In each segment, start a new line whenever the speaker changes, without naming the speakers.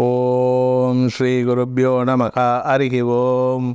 ஓம் ஸ்ரீ குருப்யோ நமக. ஹரிஹி ஓம்.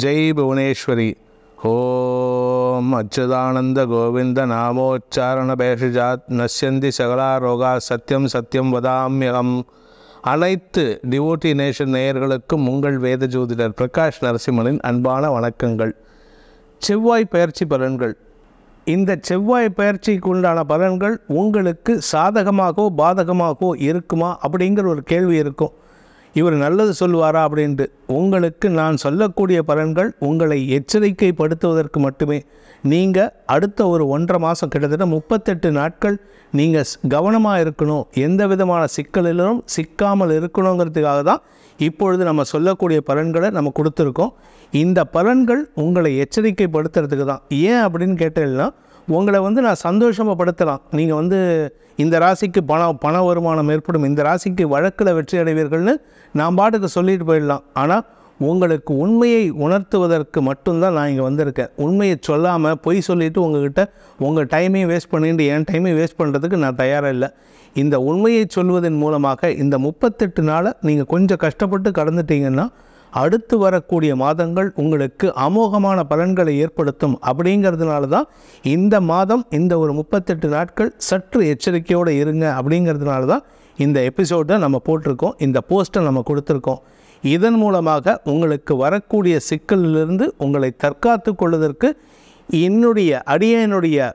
ஜெய் புவனேஸ்வரி. ஓம் அச்சுதானந்த கோவிந்த நாமோச்சாரண பேஷஜாத் நஷ்யந்தி சகலா ரோகா சத்யம் சத்யம் வதாம்யகம். அனைத்து டிவோட்டி நேஷன் நேயர்களுக்கும் உங்கள் வேத ஜோதிடர் பிரகாஷ் நரசிம்மனின் அன்பான வணக்கங்கள். செவ்வாய் பயிற்சி பலன்கள். இந்த செவ்வாய் பயிற்சிக்கு உண்டான பலன்கள் உங்களுக்கு சாதகமாகவோ பாதகமாகவோ இருக்குமா அப்படிங்கிற ஒரு கேள்வி இருக்கும். இவர் நல்லது சொல்லுவாரா அப்படின்ட்டு. உங்களுக்கு நான் சொல்லக்கூடிய பலன்கள் உங்களை எச்சரிக்கைப்படுத்துவதற்கு மட்டுமே. நீங்கள் அடுத்த ஒரு 1.5 மாதம் கிட்டத்தட்ட 38 நாட்கள் நீங்கள் கவனமாக இருக்கணும், எந்த விதமான சிக்கலிலும் சிக்காமல் இருக்கணுங்கிறதுக்காக தான் இப்பொழுது நம்ம சொல்லக்கூடிய பலன்களை நம்ம கொடுத்துருக்கோம். இந்த பலன்கள் உங்களை எச்சரிக்கைப்படுத்துறதுக்கு தான். ஏன் அப்படின்னு கேட்டீங்கன்னா, உங்களை நான் சந்தோஷப்படுத்தலாம். நீங்கள் இந்த ராசிக்கு பண வருமானம் ஏற்படும், இந்த ராசிக்கு வழக்கில் வெற்றி அடைவீர்கள்னு நான் பாட்டுக்கு சொல்லிட்டு போயிடலாம். ஆனால் உங்களுக்கு உண்மையை உணர்த்துவதற்கு மட்டும்தான் நான் இங்கே வந்திருக்கேன். உண்மையை சொல்லாமல் பொய் சொல்லிவிட்டு உங்கள்கிட்ட உங்கள் டைமையும் வேஸ்ட் பண்ணிட்டு என் டைமையும் வேஸ்ட் பண்ணுறதுக்கு நான் தயாராக இல்லை. இந்த உண்மையை சொல்வதன் மூலமாக இந்த 38 நாளை நீங்கள் கொஞ்சம் கஷ்டப்பட்டு கடந்துட்டீங்கன்னா அடுத்து வரக்கூடிய மாதங்கள் உங்களுக்கு அமோகமான பலன்களை ஏற்படுத்தும். அப்படிங்கிறதுனால தான் இந்த மாதம் இந்த ஒரு 38 நாட்கள் சற்று எச்சரிக்கையோடு இருங்க அப்படிங்கிறதுனால தான் இந்த எபிசோடை நம்ம போட்டிருக்கோம், இந்த போஸ்ட்டை நம்ம கொடுத்துருக்கோம். இதன் மூலமாக உங்களுக்கு வரக்கூடிய சிக்கலிலிருந்து உங்களை தற்காத்து கொள்வதற்கு என்னுடைய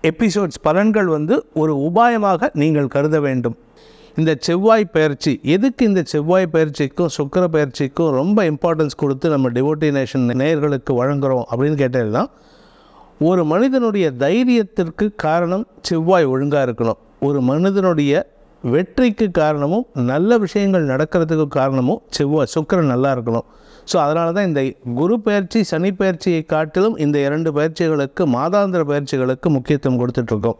எபிசோட்ஸ் பலன்கள் ஒரு உபாயமாக நீங்கள் கருத வேண்டும். இந்த செவ்வாய் பயிற்சி எதுக்கு? இந்த செவ்வாய் பயிற்சிக்கும் சுக்கிர பயிற்சிக்கும் ரொம்ப இம்பார்ட்டன்ஸ் கொடுத்து நம்ம டிவோட்டி நேஷன் நேயர்களுக்கு வழங்குகிறோம் அப்படின்னு கேட்டதுன்னா, ஒரு மனிதனுடைய தைரியத்திற்கு காரணம் செவ்வாய் ஒழுங்காக இருக்கணும். ஒரு மனிதனுடைய வெற்றிக்கு காரணமும் நல்ல விஷயங்கள் நடக்கிறதுக்கு காரணமும் சுக்கிரன் நல்லா இருக்கணும். ஸோ அதனால தான் இந்த குரு பயிற்சி சனி பயிற்சியை காட்டிலும் இந்த 2 பயிற்சிகளுக்கு மாதாந்திர பயிற்சிகளுக்கு முக்கியத்துவம் கொடுத்துட்ருக்கோம்.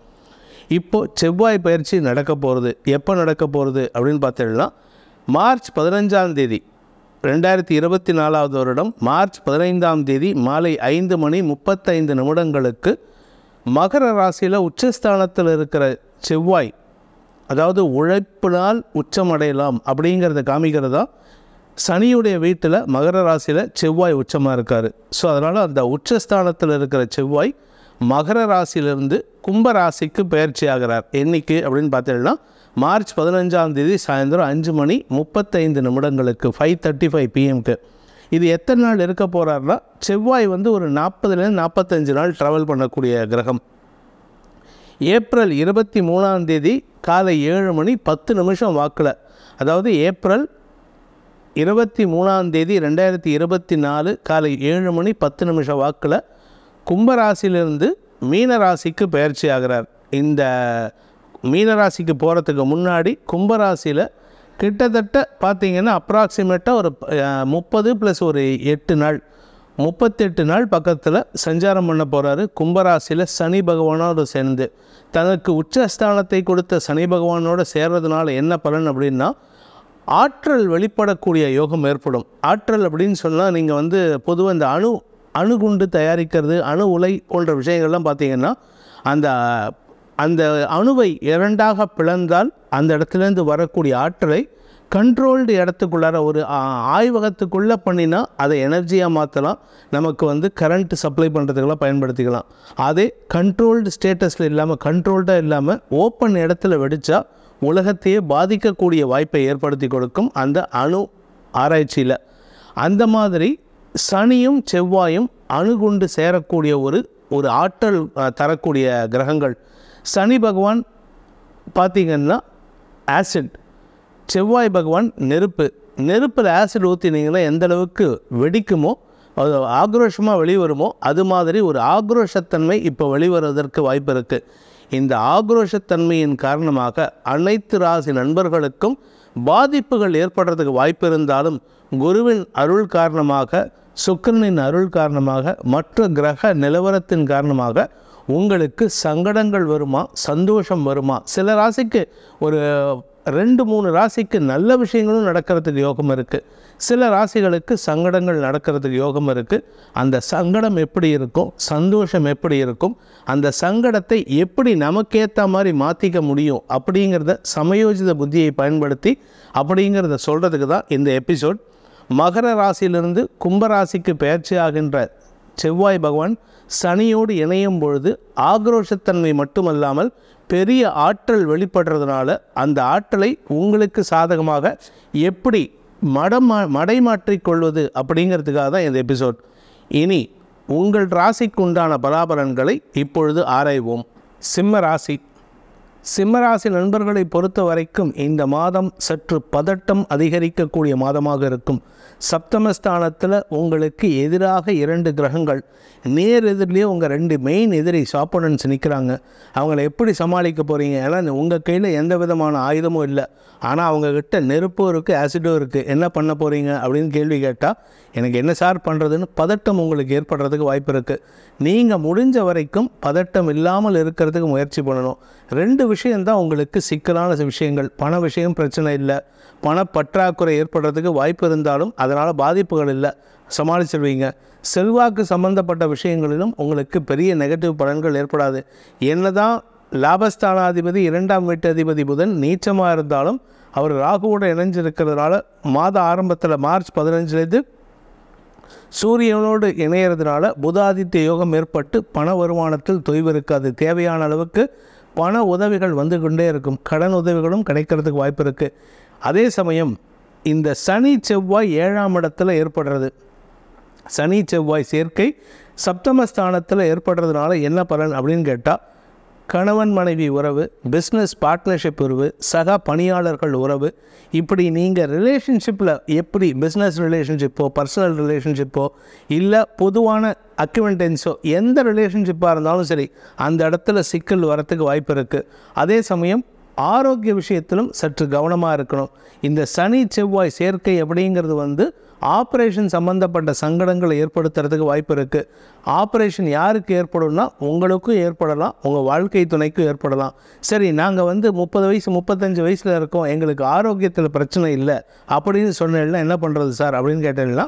இப்போது செவ்வாய் பயிற்சி நடக்க போகிறது. எப்போ நடக்க போகிறது அப்படின்னு பார்த்தீங்கன்னா, மார்ச் 15ஆம் தேதி 2024 வருடம் மார்ச் 15ஆம் தேதி மாலை 5:35 மகர ராசியில் உச்சஸ்தானத்தில் இருக்கிற செவ்வாய், அதாவது உழைப்பினால் உச்சமடையலாம் அப்படிங்கிறத காமிக்கிறதா. சனியுடைய வீட்டில் மகர ராசியில் செவ்வாய் உச்சமாக இருக்கார். ஸோ அதனால் அந்த உச்சஸ்தானத்தில் இருக்கிற செவ்வாய் மகர ராசியிலிருந்து கும்ப ராசிக்கு பயிற்சி ஆகிறார். என்றைக்கு அப்படின்னு பார்த்தீங்கன்னா, மார்ச் 15ஆம் தேதி சாயந்தரம் 5:35 5:35 PM. இது எத்தனை நாள் இருக்க போகிறாருன்னா, செவ்வாய் ஒரு 40லேருந்து 45 நாள் ட்ராவல் பண்ணக்கூடிய கிரகம். ஏப்ரல் 23ஆம் தேதி காலை 7:10 வாக்கில், அதாவது ஏப்ரல் 23ஆம் தேதி 2024 காலை 7:10 வாக்கில் கும்பராசிலிருந்து மீனராசிக்கு பயிற்சி ஆகிறார். இந்த மீனராசிக்கு போகிறதுக்கு முன்னாடி கும்பராசியில் கிட்டத்தட்ட பார்த்திங்கன்னா அப்ராக்சிமேட்டாக ஒரு 30 + ஒரு 8 நாள் 38 நாள் பக்கத்தில் சஞ்சாரம் பண்ண போகிறாரு. கும்பராசியில் சனி பகவானோடு சேர்ந்து தனக்கு உச்சஸ்தானத்தை கொடுத்த சனி பகவானோடு சேர்றதுனால என்ன பலன் அப்படின்னா, ஆற்றல் வெளிப்படக்கூடிய யோகம் ஏற்படும். ஆற்றல் அப்படின்னு சொன்னால், நீங்கள் பொதுவாக இந்த அணுகுண்டு தயாரிக்கிறது, அணு உலை போன்ற விஷயங்கள்லாம் பார்த்திங்கன்னா, அந்த அணுவை 2ஆக பிளந்தால் அந்த இடத்துலேருந்து வரக்கூடிய ஆற்றலை கண்ட்ரோல்டு இடத்துக்குள்ளார ஒரு ஆய்வகத்துக்குள்ளே பண்ணினா அதை எனர்ஜியாக மாற்றலாம். நமக்கு கரண்ட் சப்ளை பண்ணுறதுக்கெல்லாம் பயன்படுத்திக்கலாம். அதே கண்ட்ரோல்டு ஸ்டேட்டஸில் இல்லாமல், கண்ட்ரோல்டாக இல்லாமல் ஓப்பன் இடத்துல வெடித்தா உலகத்தையே பாதிக்கக்கூடிய வாய்ப்பை ஏற்படுத்தி கொடுக்கும் அந்த அணு ஆராய்ச்சியில். அந்த மாதிரி சனியும் செவ்வாயும் அணுகுண்டு சேரக்கூடிய ஒரு ஆற்றல் தரக்கூடிய கிரகங்கள். சனி பகவான் பார்த்திங்கன்னா ஆசிட், செவ்வாய் பகவான் நெருப்பில் ஆசிட் ஊற்றினீங்கன்னா எந்த அளவுக்கு வெடிக்குமோ, அது ஆக்ரோஷமாக வெளிவருமோ, அது மாதிரி ஒரு ஆக்ரோஷத்தன்மை இப்போ வெளிவருவதற்கு வாய்ப்பு இருக்குது. இந்த ஆக்ரோஷத்தன்மையின் காரணமாக அனைத்து ராசி நண்பர்களுக்கும் பாதிப்புகள் ஏற்படுறதுக்கு வாய்ப்பு இருந்தாலும், குருவின் அருள் காரணமாக, சுக்கிரனின் அருள் காரணமாக, மற்ற கிரக நிலவரத்தின் காரணமாக உங்களுக்கு சங்கடங்கள் வருமா, சந்தோஷம் வருமா? சில ராசிக்கு ஒரு 2-3 ராசிக்கு நல்ல விஷயங்களும் நடக்கிறதுக்கு யோகம் இருக்குது. சில ராசிகளுக்கு சங்கடங்கள் நடக்கிறதுக்கு யோகம் இருக்குது. அந்த சங்கடம் எப்படி இருக்கும், சந்தோஷம் எப்படி இருக்கும், அந்த சங்கடத்தை எப்படி நமக்கேற்ற மாதிரி மாற்றிக்க முடியும் அப்படிங்கிறத சமயோஜித புத்தியை பயன்படுத்தி அப்படிங்கிறத சொல்கிறதுக்கு தான் இந்த எபிசோட். மகர ராசியிலிருந்து கும்பராசிக்கு பெயர்ச்சி ஆகின்ற செவ்வாய் பகவான் சனியோடு இணையும் பொழுது ஆக்ரோஷத்தன்மை மட்டுமல்லாமல் பெரிய ஆற்றல் வெளிப்படுறதுனால அந்த ஆற்றலை உங்களுக்கு சாதகமாக எப்படி மடைமாற்றிக்கொள்வது அப்படிங்கிறதுக்காக தான் இந்த எபிசோட். இனி உங்கள் ராசிக்கு உண்டான பலாபலன்களை இப்பொழுது ஆராய்வோம். சிம்ம ராசி. சிம்மராசி நண்பர்களை பொறுத்த வரைக்கும் இந்த மாதம் சற்று பதட்டம் அதிகரிக்கக்கூடிய மாதமாக இருக்கும். சப்தமஸ்தானத்தில் உங்களுக்கு எதிராக 2 கிரகங்கள் நேர் எதிரிலேயே உங்கள் 2 மெயின் எதிரி ஆப்போனன்ட்ஸ் நிற்கிறாங்க. அவங்கள எப்படி சமாளிக்க போகிறீங்க? ஏன்னா உங்கள் கையில் எந்த விதமான ஆயுதமும் இல்லை, ஆனால் அவங்கக்கிட்ட நெருப்பும் இருக்குது, ஆசிடும் இருக்குது. என்ன பண்ண போகிறீங்க அப்படின்னு கேள்வி கேட்டால் எனக்கு என்ன சார் பண்ணுறதுன்னு பதட்டம் உங்களுக்கு ஏற்படுறதுக்கு வாய்ப்பு இருக்குது. நீங்கள் முடிஞ்ச வரைக்கும் பதட்டம் இல்லாமல் இருக்கிறதுக்கு முயற்சி பண்ணணும். 2 விஷயந்தான் உங்களுக்கு சிக்கலான விஷயங்கள். பண விஷயம் பிரச்சனை இல்லை, பணப்பற்றாக்குறை ஏற்படுறதுக்கு வாய்ப்பு இருந்தாலும் அதனால் பாதிப்புகள் இல்லை, சமாளிச்சிடுவீங்க. செல்வாக்கு சம்பந்தப்பட்ட விஷயங்களிலும் உங்களுக்கு பெரிய நெகட்டிவ் பலன்கள் ஏற்படாது. என்னதான் லாபஸ்தானாதிபதி 2ஆம் வீட்டு அதிபதி புதன் நீச்சமாக இருந்தாலும் அவர் ராகுவோடு இணைஞ்சிருக்கிறதுனால மாத ஆரம்பத்தில் மார்ச் 15 சூரியனோடு இணையிறதுனால புதாதித்ய யோகம் ஏற்பட்டு பண வருமானத்தில் தொய்வு இருக்காது. தேவையான அளவுக்கு பண உதவிகள் வந்து கொண்டே இருக்கும். கடன் உதவிகளும் கிடைக்கிறதுக்கு வாய்ப்பு இருக்குது. அதே சமயம் இந்த சனி செவ்வாய் 7ஆம் இடத்துல ஏற்படுறது, சனி செவ்வாய் சேர்க்கை சப்தமஸ்தானத்தில் ஏற்படுறதுனால என்ன பலன் அப்படின்னு கேட்டால் கணவன் மனைவி உறவு, பிஸ்னஸ் பார்ட்னர்ஷிப் உறவு, சக பணியாளர்கள் உறவு, இப்படி நீங்கள் ரிலேஷன்ஷிப்பில் எப்படி பிஸ்னஸ் ரிலேஷன்ஷிப்போ பர்சனல் ரிலேஷன்ஷிப்போ இல்லை பொதுவான அக்யூமெண்டன்ஸோ எந்த ரிலேஷன்ஷிப்பாக இருந்தாலும் சரி அந்த இடத்துல சிக்கல் வரத்துக்கு வாய்ப்பு இருக்குது. அதே சமயம் ஆரோக்கிய விஷயத்திலும் சற்று கவனமாக இருக்கணும். இந்த சனி செவ்வாய் சேர்க்கை அப்படிங்கிறது ஆப்ரேஷன் சம்பந்தப்பட்ட சங்கடங்களை ஏற்படுத்துறதுக்கு வாய்ப்பு இருக்குது. ஆப்ரேஷன் யாருக்கு ஏற்படும்னா உங்களுக்கும் ஏற்படலாம், உங்கள் வாழ்க்கை துணைக்கும் ஏற்படலாம். சரி, நாங்கள் 30 வயசு 35 வயசில் இருக்கோம், எங்களுக்கு ஆரோக்கியத்தில் பிரச்சனை இல்லை அப்படின்னு சொன்னேன்னா என்ன பண்ணுறது சார் அப்படின்னு கேட்டீங்கன்னா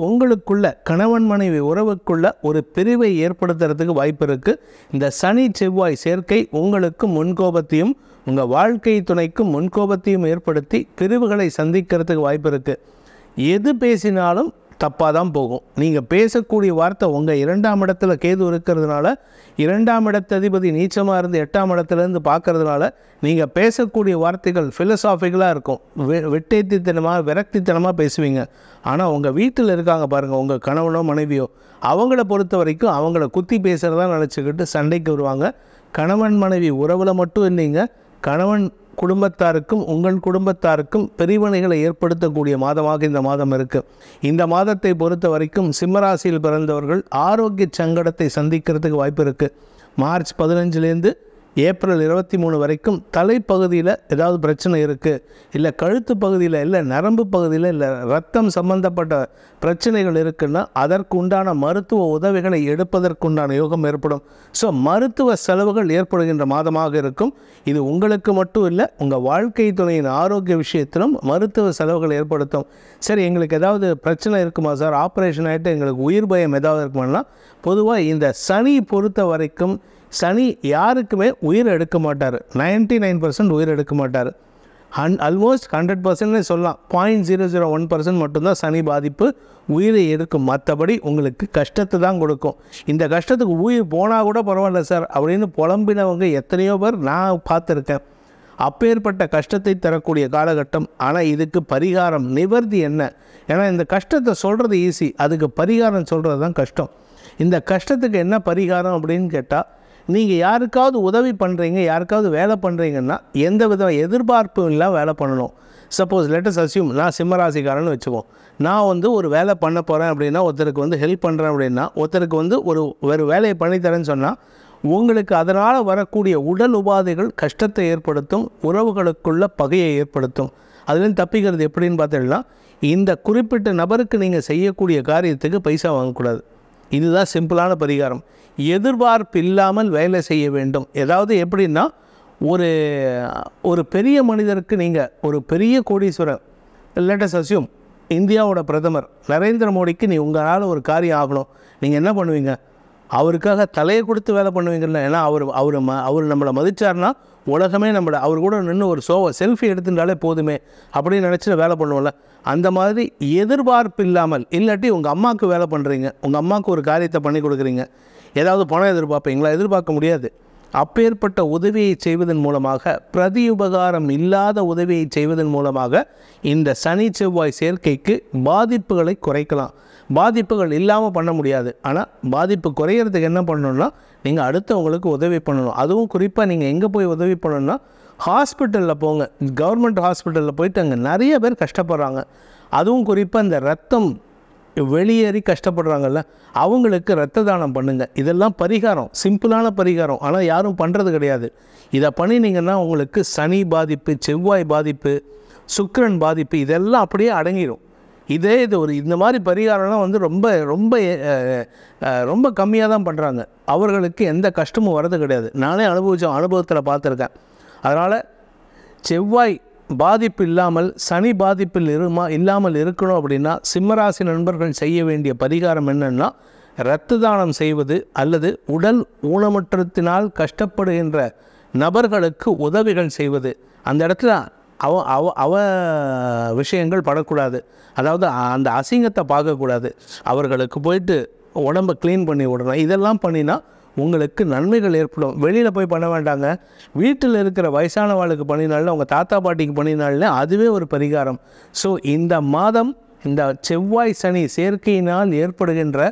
உங்களுக்குள்ள கணவன் மனைவி உறவுக்குள்ள ஒரு பிரிவை ஏற்படுத்துறதுக்கு வாய்ப்பு இருக்குது. இந்த சனி செவ்வாய் சேர்க்கை உங்களுக்கு முன்கோபத்தையும் உங்கள் வாழ்க்கை துணைக்கும் முன்கோபத்தையும் ஏற்படுத்தி பிரிவுகளை சந்திக்கிறதுக்கு வாய்ப்பு இருக்குது. எது பேசினாலும் தப்பாக தான் போகும். நீங்கள் பேசக்கூடிய வார்த்தை உங்கள் 2ஆம் இடத்துல கேது இருக்கிறதுனால 2ஆம் இடத்து அதிபதி நீச்சமாக இருந்து 8ஆம் இடத்துலேருந்து பார்க்கறதுனால நீங்கள் பேசக்கூடிய வார்த்தைகள் ஃபிலசாஃபிக்கலாக இருக்கும். வெட்டேத்தித்தனமாக விரக்தித்தனமாக பேசுவீங்க. ஆனால் உங்கள் வீட்டில் இருக்காங்க பாருங்கள், உங்கள் கணவனோ மனைவியோ, அவங்கள பொறுத்த வரைக்கும் அவங்கள குத்தி பேசுகிறதா நினச்சிக்கிட்டு சண்டைக்கு வருவாங்க. கணவன் மனைவி உறவில் மட்டும் இல்லைங்க, கணவன் குடும்பத்தாருக்கும் உங்கள் குடும்பத்தாருக்கும் பிரிவினைகளை ஏற்படுத்தக்கூடிய மாதமாக இந்த மாதம் இருக்குது. இந்த மாதத்தை பொறுத்த வரைக்கும் சிம்மராசியில் பிறந்தவர்கள் ஆரோக்கிய சங்கடத்தை சந்திக்கிறதுக்கு வாய்ப்பு இருக்குது. மார்ச் 15 ஏப்ரல் 23 வரைக்கும் தலைப்பகுதியில் ஏதாவது பிரச்சனை இருக்குது, இல்லை கழுத்து பகுதியில், இல்லை நரம்பு பகுதியில், இல்லை ரத்தம் சம்பந்தப்பட்ட பிரச்சனைகள் இருக்குன்னா அதற்கு உண்டான மருத்துவ உதவிகளை எடுப்பதற்குண்டான யோகம் ஏற்படும். ஸோ மருத்துவ செலவுகள் ஏற்படுகின்ற மாதமாக இருக்கும். இது உங்களுக்கு மட்டும் இல்லை, உங்கள் வாழ்க்கை துணையின் ஆரோக்கிய விஷயத்திலும் மருத்துவ செலவுகள் ஏற்படுத்தும். சரி, எங்களுக்கு ஏதாவது பிரச்சனை இருக்குமா சார், ஆப்ரேஷன் ஆகிட்டு எங்களுக்கு உயிர் பயம் ஏதாவது இருக்குமானா, பொதுவாக இந்த சனி பொறுத்த வரைக்கும் சனி யாருக்குமே உயிர் எடுக்க மாட்டார். 99% உயிர் எடுக்க மாட்டார். ஆல்மோஸ்ட் 100% சொல்லலாம். 0.001% மட்டும்தான் சனி பாதிப்பு உயிரை எடுக்கும். மற்றபடி உங்களுக்கு கஷ்டத்தை தான் கொடுக்கும். இந்த கஷ்டத்துக்கு உயிர் போனால் கூட பரவாயில்ல சார் அப்படின்னு புலம்பினவங்க எத்தனையோ பேர் நான் பார்த்துருக்கேன். அப்பேற்பட்ட கஷ்டத்தை தரக்கூடிய காலகட்டம். ஆனால் இதுக்கு பரிகாரம் நிவர்த்தி என்ன? ஏன்னா இந்த கஷ்டத்தை சொல்கிறது ஈஸி, அதுக்கு பரிகாரம் சொல்கிறது தான் கஷ்டம். இந்த கஷ்டத்துக்கு என்ன பரிகாரம் அப்படின்னு கேட்டால், நீங்கள் யாருக்காவது உதவி பண்ணுறீங்க, யாருக்காவது வேலை பண்ணுறீங்கன்னா எந்த வித எதிர்பார்ப்பும் இல்லாமல் வேலை பண்ணணும். சப்போஸ் லெட்டஸ் அஸ்யூம் நான் சிம்மராசிக்காரன்னு வச்சுப்போம். நான் ஒரு வேலை பண்ண போகிறேன் அப்படின்னா, ஒருத்தருக்கு ஹெல்ப் பண்ணுறேன் அப்படின்னா, ஒருத்தருக்கு ஒரு வேலையை பண்ணித்தரேன்னு சொன்னால் உங்களுக்கு அதனால் வரக்கூடிய உடல் உபாதைகள் கஷ்டத்தை ஏற்படுத்தும், உறவுகளுக்குள்ள பகையை ஏற்படுத்தும். அதுலேருந்து தப்பிக்கிறது எப்படின்னு பார்த்தீங்கன்னா, இந்த குறிப்பிட்ட நபருக்கு நீங்கள் செய்யக்கூடிய காரியத்துக்கு பைசா வாங்கக்கூடாது. இதுதான் சிம்பிளான பரிகாரம். எதிர்பார்ப்பு இல்லாமல் வேலை செய்ய வேண்டும். ஏதாவது எப்படின்னா, ஒரு ஒரு பெரிய மனிதருக்கு நீங்கள் ஒரு பெரிய கோடீஸ்வரர், லெட் அஸ் அஸ்யூம் இந்தியாவோட பிரதமர் நரேந்திர மோடிக்கு உங்களால் ஒரு காரியம் ஆகணும், நீங்கள் என்ன பண்ணுவீங்க? அவருக்காக தலையை கொடுத்து வேலை பண்ணுவீங்கல்ல. ஏன்னா அவர் நம்மளை மதிச்சார்னா உலகமே அவர் கூட நின்று ஒரு செல்ஃபி எடுத்துட்டாலே போதுமே அப்படின்னு நினச்சி வேலை பண்ணுவோம்ல. அந்த மாதிரி எதிர்பார்ப்பு இல்லாமல், இல்லாட்டி உங்கள் அம்மாவுக்கு வேலை பண்ணுறீங்க, உங்கள் அம்மாவுக்கு ஒரு காரியத்தை பண்ணி கொடுக்குறீங்க, ஏதாவது பணம் எதிர்பார்ப்பீங்களா? எதிர்பார்க்க முடியாது. அப்பேற்பட்ட உதவியை செய்வதன் மூலமாக, பிரதி உபகாரம் இல்லாத உதவியை செய்வதன் மூலமாக இந்த சனி செவ்வாய் சேர்க்கைக்கு பாதிப்புகளை குறைக்கலாம். பாதிப்புகள் இல்லாமல் பண்ண முடியாது. ஆனால் பாதிப்பு குறையிறதுக்கு என்ன பண்ணணும்னா, நீங்கள் அடுத்தவங்களுக்கு உதவி பண்ணணும். அதுவும் குறிப்பாக நீங்கள் எங்கே போய் உதவி பண்ணணும்னா, ஹாஸ்பிட்டலில் போங்க. கவர்மெண்ட் ஹாஸ்பிட்டலில் போயிட்டு அங்கே நிறைய பேர் கஷ்டப்படுறாங்க. அதுவும் குறிப்பாக இந்த ரத்தம் வெளியேறி கஷ்டப்படுறாங்கல்ல, அவங்களுக்கு இரத்த தானம் பண்ணுங்கள். இதெல்லாம் பரிகாரம், சிம்பிளான பரிகாரம். ஆனால் யாரும் பண்ணுறது கிடையாது. இதை பண்ணினீங்கன்னா உங்களுக்கு சனி பாதிப்பு, செவ்வாய் பாதிப்பு, சுக்கிரன் பாதிப்பு இதெல்லாம் அப்படியே அடங்கிடும். இந்த மாதிரி பரிகாரம்லாம் ரொம்ப ரொம்ப ரொம்ப கம்மியாக தான் பண்ணுறாங்க. அவர்களுக்கு எந்த கஷ்டமும் வர்றது கிடையாது. நானே அனுபவத்தில் பார்த்துருக்கேன். அதனால் செவ்வாய் பாதிப்பு இல்லாமல் சனி பாதிப்பில் இல்லாமல் இருக்கணும் அப்படின்னா, சிம்மராசி நண்பர்கள் செய்ய வேண்டிய பரிகாரம் என்னென்னா, இரத்த தானம் செய்வது அல்லது உடல் ஊனமுற்றத்தினால் கஷ்டப்படுகின்ற நபர்களுக்கு உதவிகள் செய்வது. அந்த இடத்துல அவ விஷயங்கள் படக்கூடாது. அதாவது அந்த அசிங்கத்தை பார்க்கக்கூடாது. அவர்களுக்கு போயிட்டு உடம்பை க்ளீன் பண்ணி விடணும். இதெல்லாம் பண்ணினா உங்களுக்கு நன்மைகள் ஏற்படும். வெளியில் போய் பண்ண வேண்டாங்க. வீட்டில் இருக்கிற வயசானவாளுக்கு பண்ணினாலும், உங்கள் தாத்தா பாட்டிக்கு பண்ணினாலும் அதுவே ஒரு பரிகாரம். ஸோ இந்த மாதம் இந்த செவ்வாய் சனி சேர்க்கையினால் ஏற்படுகின்ற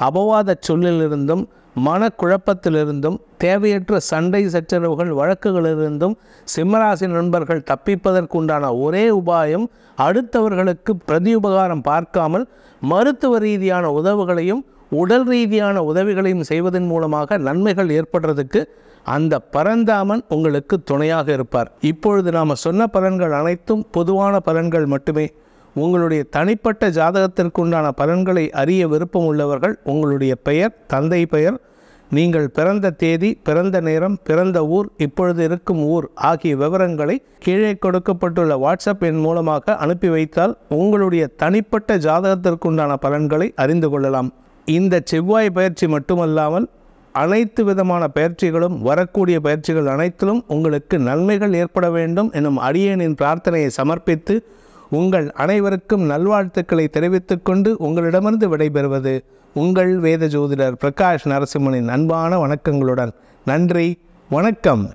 அபவாத சொல்லிலிருந்தும், மனக்குழப்பத்திலிருந்தும், தேவையற்ற சண்டை சச்சரவுகள் வழக்குகளிலிருந்தும் சிம்மராசி நண்பர்கள் தப்பிப்பதற்குண்டான ஒரே உபாயம், அடுத்தவர்களுக்கு பிரதியுபகாரம் பார்க்காமல் மருத்துவ ரீதியான உதவுகளையும் உடல் ரீதியான உதவிகளையும் செய்வதன் மூலமாக நன்மைகள் ஏற்படுறதுக்கு அந்த பரந்தாமன் உங்களுக்கு துணையாக இருப்பார். இப்பொழுது நாம் சொன்ன பலன்கள் அனைத்தும் பொதுவான பலன்கள் மட்டுமே. உங்களுடைய தனிப்பட்ட ஜாதகத்திற்குண்டான பலன்களை அறிய விருப்பம் உள்ளவர்கள் உங்களுடைய பெயர், தந்தை பெயர், நீங்கள் பிறந்த தேதி, பிறந்த நேரம், பிறந்த ஊர், இப்பொழுது இருக்கும் ஊர் ஆகிய விவரங்களை கீழே கொடுக்கப்பட்டுள்ள வாட்ஸ்அப் எண் மூலமாக அனுப்பி வைத்தால் உங்களுடைய தனிப்பட்ட ஜாதகத்திற்குண்டான பலன்களை அறிந்து கொள்ளலாம். இந்த செவ்வாய் பயிற்சி மட்டுமல்லாமல் அனைத்து விதமான பயிற்சிகளும், வரக்கூடிய பயிற்சிகள் அனைத்திலும் உங்களுக்கு நன்மைகள் ஏற்பட வேண்டும் எனும் அடியேனின் பிரார்த்தனையை சமர்ப்பித்து உங்கள் அனைவருக்கும் நல்வாழ்த்துக்களை தெரிவித்துக் கொண்டு உங்களிடமிருந்து விடைபெறுவது உங்கள் வேத ஜோதிடர் பிரகாஷ் நரசிம்மனின் அன்பான வணக்கங்களுடன். நன்றி, வணக்கம்.